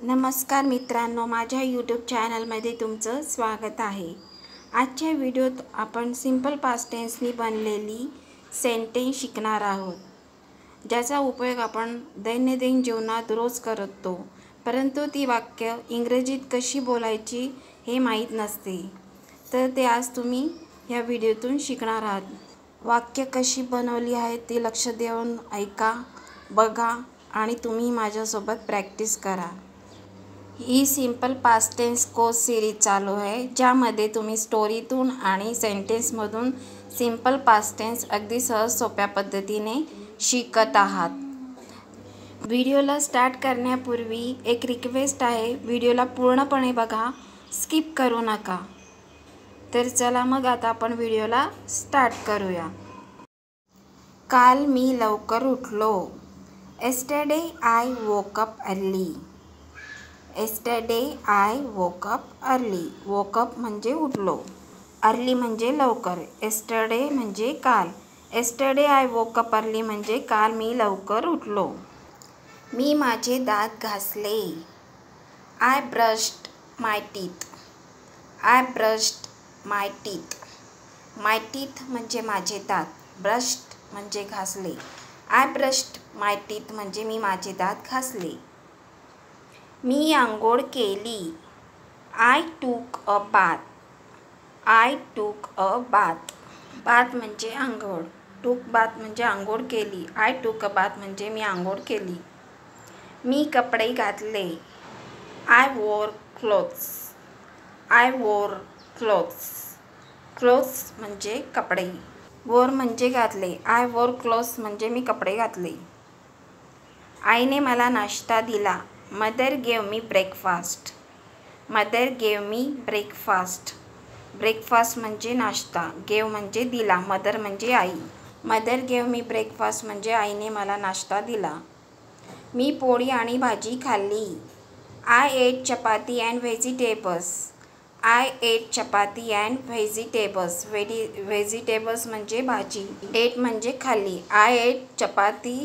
नमस्कार मित्रांनो, माझ्या यूट्यूब चॅनलमध्ये तुमचं स्वागत आहे। आजच्या व्हिडिओत आपण सिंपल पास्ट टेन्सनी बनलेली सेंटेन्स शिकणार आहोत, ज्याचा उपयोग आपण दैनंदिन जीवनात रोज करतो, परंतु ती वाक्य इंग्रजीत कशी बोलायची हे माहीत नसते। तर ते आज तुम्ही या व्हिडिओतून शिकणार आहात। वाक्य कशी बनवली आहेत ती लक्ष देऊन ऐका, बघा आणि तुम्ही माझ्यासोबत प्रॅक्टिस करा। ही simple past tense course series चालू आहे, ज्यामध्ये तुम्ही स्टोरीतून आणि सेंटेन्समधून सिंपल पास्ट टेन्स अगदी सहज सोप्या पद्धतीने शिकत आहात। व्हिडिओला स्टार्ट करण्यापूर्वी एक रिक्वेस्ट आहे, व्हिडिओला पूर्णपणे बघा, स्किप करू नका। तर चला मग आता आपण व्हिडिओला स्टार्ट करूया। काल मी लवकर उठलो। Yesterday I woke up early. Yesterday I woke up early. Woke up म्हणजे उठलो, early म्हणजे लवकर, yesterday म्हणजे काल, yesterday I woke up early म्हणजे काल मी लवकर उठलो। मी माझे दात घासले। I brushed my teeth. I brushed my teeth. My teeth म्हणजे माझे दात, brushed म्हणजे घासले, I brushed my teeth म्हणजे मी माझे दात घासले। मी आंघोळ केली। I took a bath. I took a bath. bath म्हणजे आंघोळ, took bath म्हणजे आंघोळ केली, I took a bath म्हणजे मी आंघोळ केली। मी कपडे घातले। I wore clothes. I wore clothes. clothes म्हणजे कपडे, wore म्हणजे घातले, I wore clothes म्हणजे मी कपडे घातले। आईने मला नाश्ता दिला। Mother gave me breakfast. Mother gave me breakfast. breakfast म्हणजे नाश्ता, gave म्हणजे दिला, mother म्हणजे आई, mother gave me breakfast म्हणजे आईने मला नाश्ता दिला। मी पोळी आणि भाजी खाल्ली। I ate chapati and vegetables. I ate chapati and vegetables. vegetables म्हणजे भाजी, ate म्हणजे खाल्ली, I ate chapati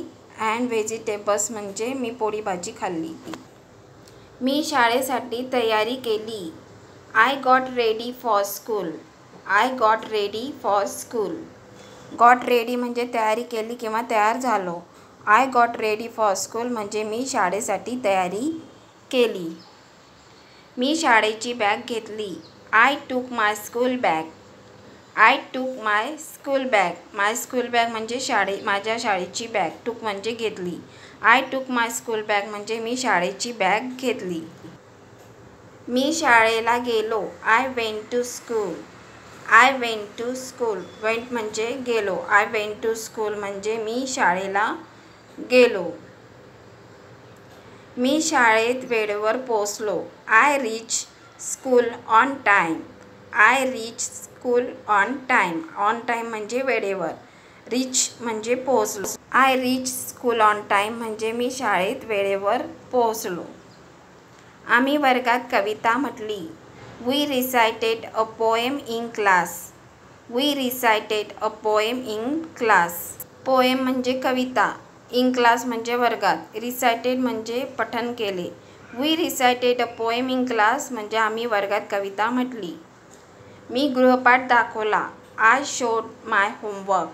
and vegetables म्हणजे मी पोळी भाजी खाल्ली। मी शाळेसाठी तयारी केली। I got ready for school. I got ready for school. got ready म्हणजे तयारी केली किंवा तयार झालो, I got ready for school म्हणजे मी शाळेसाठी तयारी केली। मी शाळेची बॅग घेतली। I took my school bag. I took my school bag. my school bag म्हणजे माझ्या शाळेची बॅग, took म्हणजे घेतली, I took my school bag म्हणजे मी शाळेची बॅग घेतली। मी शाळेला गेलो। I went to school. I went to school. went म्हणजे गेलो, I went to school म्हणजे मी शाळेला गेलो। मी शाळेत वेळेवर पोहोचलो। I reached school on time. I reached school on time. on time म्हणजे वेळेवर, reach म्हणजे पोहोचलो, I reached school on time म्हणजे मी शाळेत वेळेवर पोहोचलो। आम्ही वर्गात कविता म्हटली। We recited a poem in class. We recited a poem in class. poem म्हणजे कविता, in class म्हणजे वर्गात, recited म्हणजे पठण केले, We recited a poem in class म्हणजे आम्ही वर्गात कविता म्हटली। मी गृहपाठ दाखवला। I showed my homework.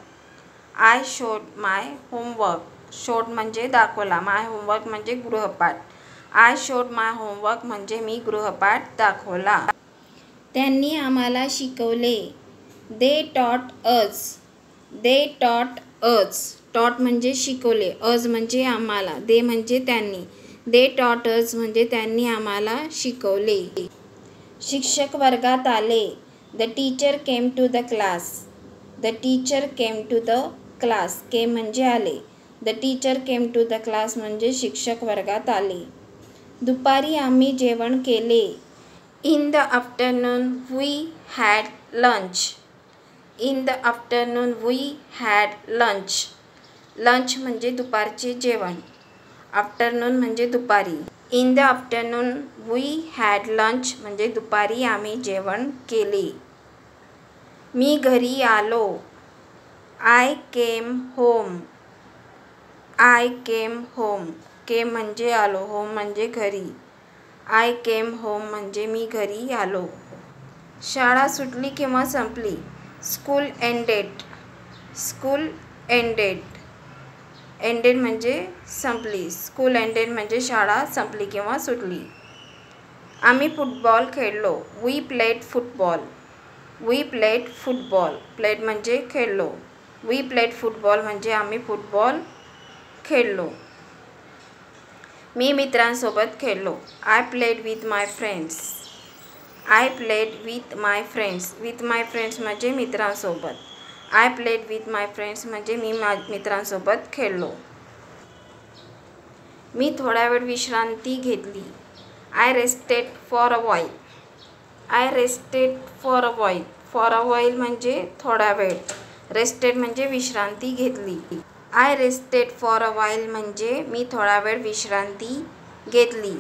I showed my homework. showed म्हणजे दाखवला, my homework म्हणजे गृहपाठ, I showed my homework म्हणजे मी गृहपाठ दाखवला। त्यांनी आम्हाला शिकवले। They taught us. They taught us. taught म्हणजे शिकवले, us म्हणजे आम्हाला, they म्हणजे त्यांनी, They taught us म्हणजे त्यांनी आम्हाला शिकवले। शिक्षक वर्गात आले। The teacher came to the class. The teacher came to the class. came म्हणजे आले, The teacher came to the class म्हणजे शिक्षक वर्गात आले। दुपारी आम्ही जेवण केले। In the afternoon we had lunch. In the afternoon we had lunch. lunch म्हणजे दुपारचे जेवण, आफ्टरनून म्हणजे दुपारी, In the afternoon we had lunch म्हणजे दुपारी आम्ही जेवण केले। मी घरी आलो। I came home. I came home. came म्हणजे आलो, home म्हणजे घरी, आय केम होम म्हणजे मी घरी आलो. शाळा सुटली किंवा संपली. School ended. School ended. Ended म्हणजे संपली. स्कूल एंडेड म्हणजे शाळा संपली किंवा सुटली. आम्ही फुटबॉल खेळलो. We played football. We played football. Played म्हणजे खेळलो. वी प्लेड फुटबॉल म्हणजे आम्ही फुटबॉल खेळलो. मी मित्रांसोबत खेळलो. I played with my friends. I played with my friends. With my friends म्हणजे मित्रांसोबत. I played with my friends म्हणजे मी मित्रांसोबत खेळलो. मी थोडा वेळ विश्रांती घेतली. I rested for a while. I rested for a while. For a while म्हणजे थोडा वेळ. रेस्टेड म्हणजे विश्रांती घेतली. I rested for a while म्हणजे मी थोडा वेळ विश्रांती घेतली.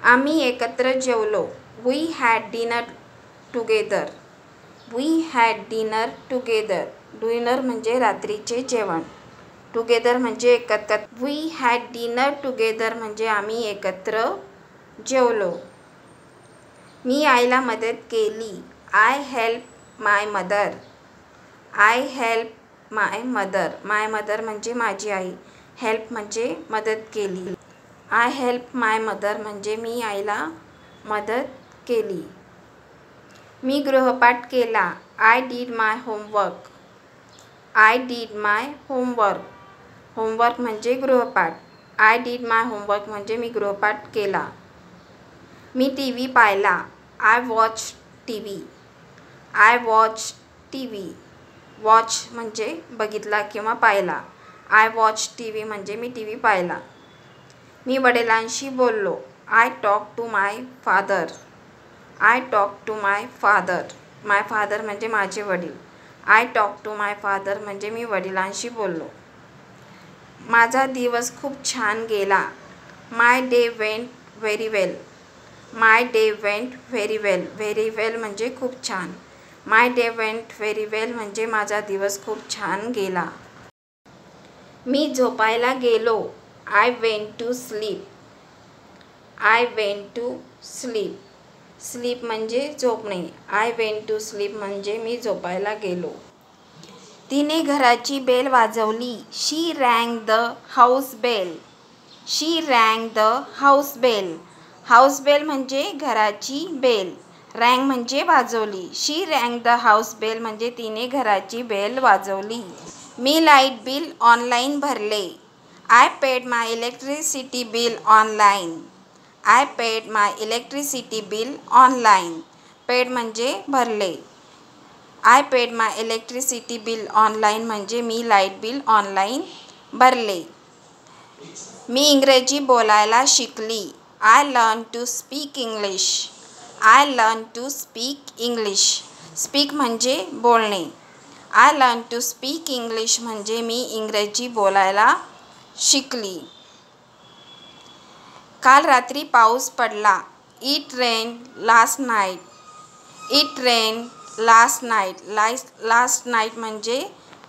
आम्ही एकत्र जेवलो. We had dinner together. We had dinner together. Dinner म्हणजे रात्रीचे जेवण. टुगेदर म्हणजे एकत्र. वी हॅड डिनर टुगेदर म्हणजे आम्ही एकत्र जेवलो. मी आईला मदत केली. I help my mother. I help my mother. My mother म्हणजे माझी आई. हेल्प म्हणजे मदत केली. आय हेल्प माय मदर म्हणजे मी आईला मदत केली. मी गृहपाठ केला. I did my homework. I did my homework. Homework म्हणजे गृहपाठ. आय डीड माय होमवर्क म्हणजे मी गृहपाठ केला. मी टी व्ही पाहिला. I watch T V. I watch T V. Watch म्हणजे बघितला किंवा पाहिला. आय वॉच टी व्ही म्हणजे मी टी व्ही पाहिला. मी वडिलांशी बोललो. I talk to my father. I talk to my father. My father म्हणजे माझे वडील. I talk to my father म्हणजे मी वडिलांशी बोललो. माझा दिवस खूप छान गेला. My day went very well. My day went very well. Very well म्हणजे खूप छान. My day went very well म्हणजे माझा दिवस खूप छान गेला. मी झोपायला गेलो. I went to sleep. I went to sleep. Sleep म्हणजे झोपणे. आय वेंट टू स्लीप म्हणजे मी झोपायला गेलो. तिने घराची बेल वाजवली. She rang the house bell. She rang the house bell. House bell म्हणजे घराची बेल. रँग म्हणजे वाजवली. She rang the house bell म्हणजे तिने घराची बेल वाजवली. मी लाईट बिल ऑनलाईन भरले. I paid my electricity bill online. I paid my electricity bill online. Paid म्हणजे भरले. I paid my electricity bill online म्हणजे मी लाईट बिल ऑनलाईन भरले. मी इंग्रजी बोलायला शिकली. I learn to speak English. I learn to speak English. Speak म्हणजे बोलणे. I learn to speak English म्हणजे मी इंग्रजी बोलायला शिकली. काल रात्री पाऊस पडला. It rained last night. It rained last night. Last night म्हणजे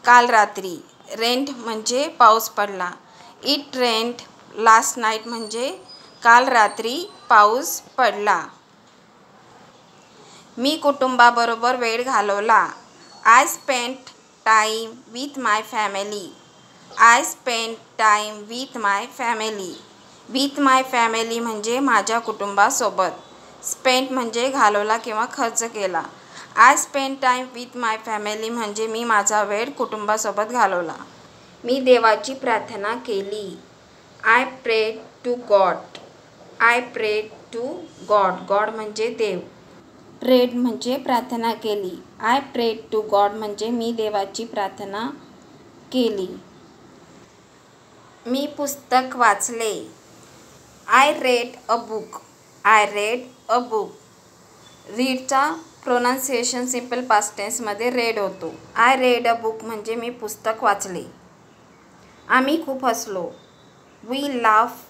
काल रात्री. रेन्ड म्हणजे पाऊस पडला. इट रेन्ड लास्ट नाईट म्हणजे काल रात्री पाऊस पडला. मी कुटुंबाबरोबर वेळ घालवला. I spent time with my family. I spent time with my family. With my family म्हणजे माझ्या कुटुंबासोबत. स्पेंट म्हणजे घालवला किंवा खर्च केला. I spent time with my family म्हणजे मी माझा वेळ कुटुंबासोबत घालवला. मी देवाची प्रार्थना केली. I prayed to God. I prayed to God. God म्हणजे देव. प्रेड म्हणजे प्रार्थना केली. आय प्रेड टू गॉड म्हणजे मी देवाची प्रार्थना केली. मी पुस्तक वाचले. I read a book. I read a book. रीडचा प्रोनाउन्सिएशन सिम्पल पास्ट टेन्समध्ये रेड होतो. आय रेड अ बुक म्हणजे मी पुस्तक वाचले. आम्ही खूप हसलो. We laugh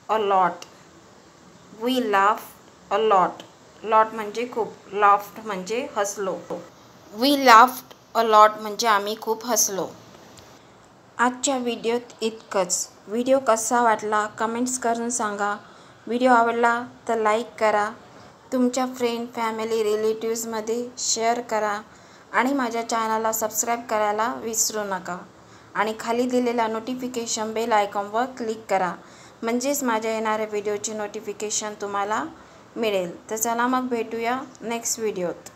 a lot. We laugh a lot. Lot म्हणजे खूप. लाफ्ड म्हणजे हसलो. वी लाफ्ड अ लॉट म्हणजे आम्ही खूप हसलो. आजच्या व्हिडिओत इतकंच. व्हिडिओ कसा वाटला कमेंट्स करून सांगा. व्हिडिओ आवडला तर लाईक करा, तुमच्या फ्रेंड, फॅमिली, रिलेटिव्समध्ये शेअर करा आणि माझ्या चॅनलला सबस्क्राईब करायला विसरू नका. आणि खाली दिलेल्या नोटिफिकेशन बेल आयकॉनवर क्लिक करा, म्हणजेच माझ्या येणाऱ्या व्हिडिओची नोटिफिकेशन तुम्हाला मिळेल. तर चला मग भेटूया नेक्स्ट व्हिडिओत.